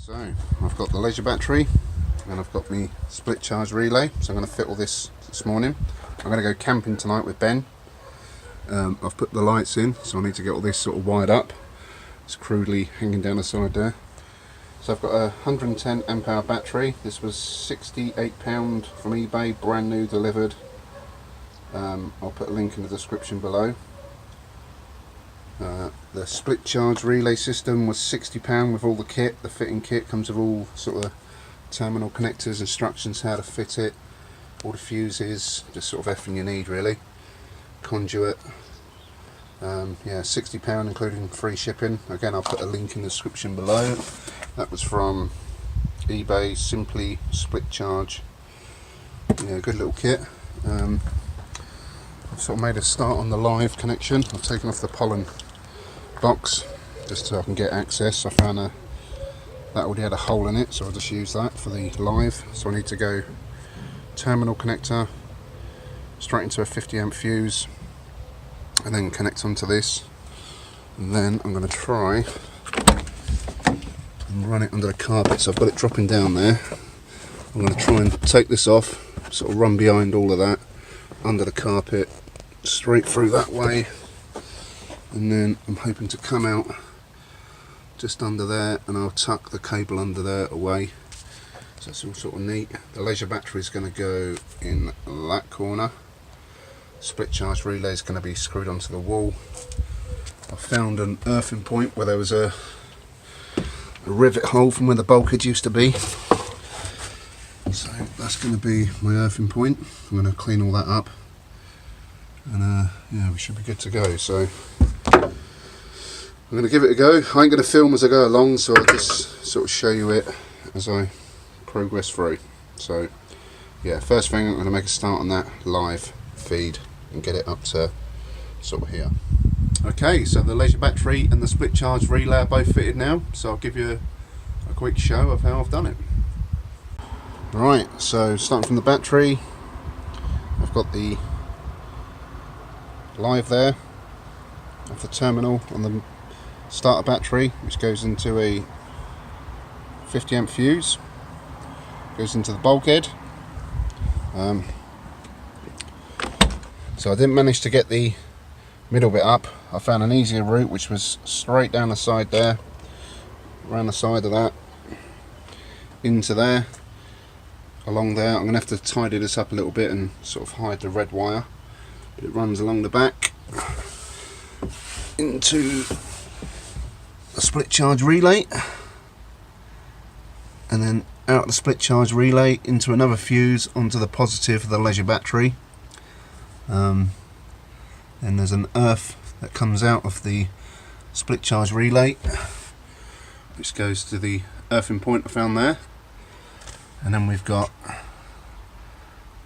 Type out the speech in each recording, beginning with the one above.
So I've got the leisure battery and I've got my split charge relay, so I'm going to fit all this morning. I'm going to go camping tonight with Ben. I've put the lights in, so I need to get all this sort of wired up. It's crudely hanging down the side there. So I've got a 110 amp hour battery. This was £68 from eBay, brand new, delivered. I'll put a link in the description below. The split charge relay system was £60 with all the kit. The fitting kit comes with all sort of terminal connectors, instructions how to fit it, all the fuses, just sort of everything you need really. Conduit, yeah, £60 including free shipping. Again, I'll put a link in the description below. That was from eBay, simply split charge. Yeah, good little kit. I've sort of made a start on the live connection. I've taken off the pollen box just so I can get access. I found that already had a hole in it, so I'll just use that for the live. So I need to go terminal connector straight into a 50 amp fuse and then connect onto this, and then I'm going to try and run it under the carpet. So I've got it dropping down there. I'm going to try and take this off, sort of run behind all of that under the carpet, straight through that way, and then I'm hoping to come out just under there, and I'll tuck the cable under there away. So that's all sort of neat. The leisure battery is going to go in that corner. Split charge relay is going to be screwed onto the wall. I found an earthing point where there was a rivet hole from where the bulkhead used to be. So that's going to be my earthing point. I'm going to clean all that up, and yeah, we should be good to go. So I'm going to give it a go. I ain't going to film as I go along, so I'll just sort of show you it as I progress through. So yeah, first thing, I'm going to make a start on that live feed and get it up to sort of here. Okay, so the leisure battery and the split charge relay are both fitted now, so I'll give you a quick show of how I've done it. Right, so starting from the battery, I've got the live there of the terminal on the starter battery, which goes into a 50 amp fuse, goes into the bulkhead. So I didn't manage to get the middle bit up. I found an easier route, which was straight down the side there, around the side of that, into there, along there. I'm going to have to tidy this up a little bit and sort of hide the red wire. But it runs along the back into a split charge relay, and then out the split charge relay into another fuse onto the positive of the leisure battery. Then there's an earth that comes out of the split charge relay, which goes to the earthing point I found there, and then we've got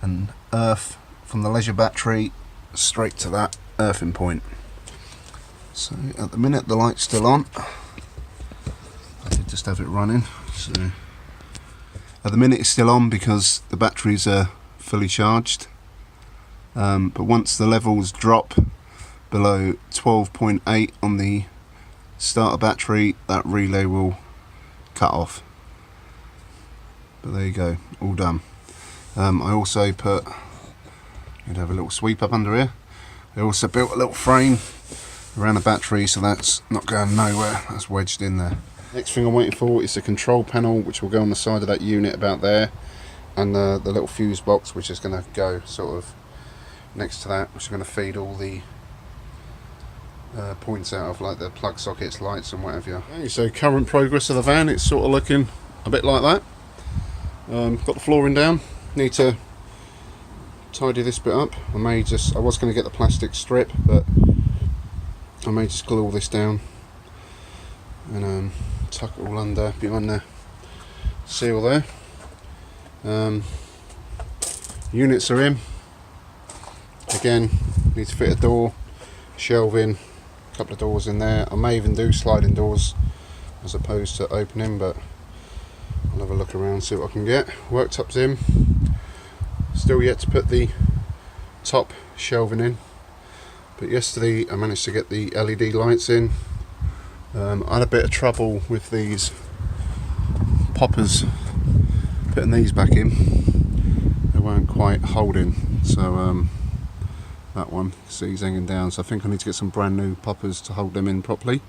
an earth from the leisure battery straight to that earthing point. So at the minute the light's still on. I did just have it running, so at the minute it's still on because the batteries are fully charged. But once the levels drop below 12.8 on the starter battery, that relay will cut off. But there you go, all done. I also put, you'd have a little sweep up under here. I also built a little frame around the battery, so that's not going nowhere, that's wedged in there. Next thing I'm waiting for is the control panel, which will go on the side of that unit about there, and the little fuse box, which is going to go sort of next to that, which is going to feed all the points out of, like the plug sockets, lights and whatever. Okay, so current progress of the van, it's sort of looking a bit like that. Got the flooring down, need to tidy this bit up. I was going to get the plastic strip, but I may just glue all this down and tuck it all under behind the seal there. Units are in. Again, need to fit a door, shelving, a couple of doors in there. I may even do sliding doors as opposed to opening, but I'll have a look around, see what I can get. Worktop's in. Still yet to put the top shelving in, but yesterday I managed to get the LED lights in. I had a bit of trouble with these poppers, putting these back in, they weren't quite holding, so that one, see, he's hanging down, so I think I need to get some brand new poppers to hold them in properly.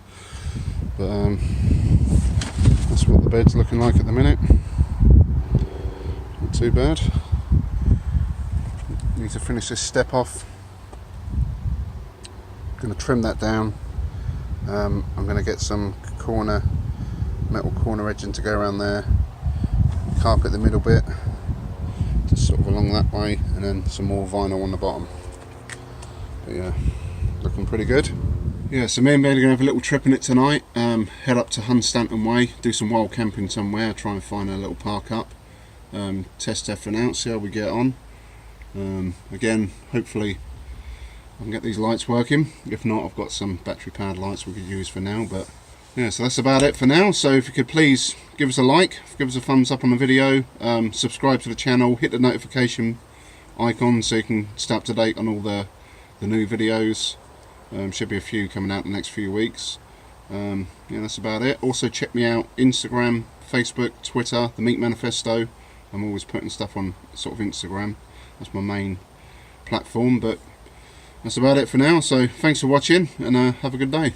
But that's what the bed's looking like at the minute. Not too bad. Need to finish this step off. Going to trim that down. I'm going to get some metal corner edging to go around there, carpet the middle bit, just sort of along that way, and then some more vinyl on the bottom. But yeah, looking pretty good. Yeah, so me and Ben are going to have a little trip in it tonight, head up to Hunstanton Way, do some wild camping somewhere, try and find a little park up, test everything out, see how we get on. Again, hopefully I can get these lights working. If not, I've got some battery powered lights we could use for now. But yeah, so that's about it for now. So if you could please give us a like, give us a thumbs up on the video, subscribe to the channel, hit the notification icon so you can stay up to date on all the new videos. Should be a few coming out in the next few weeks. Yeah, that's about it. Also check me out Instagram, Facebook, Twitter, the Meat Manifesto. I'm always putting stuff on sort of Instagram. That's my main platform. But that's about it for now. So thanks for watching, and have a good day.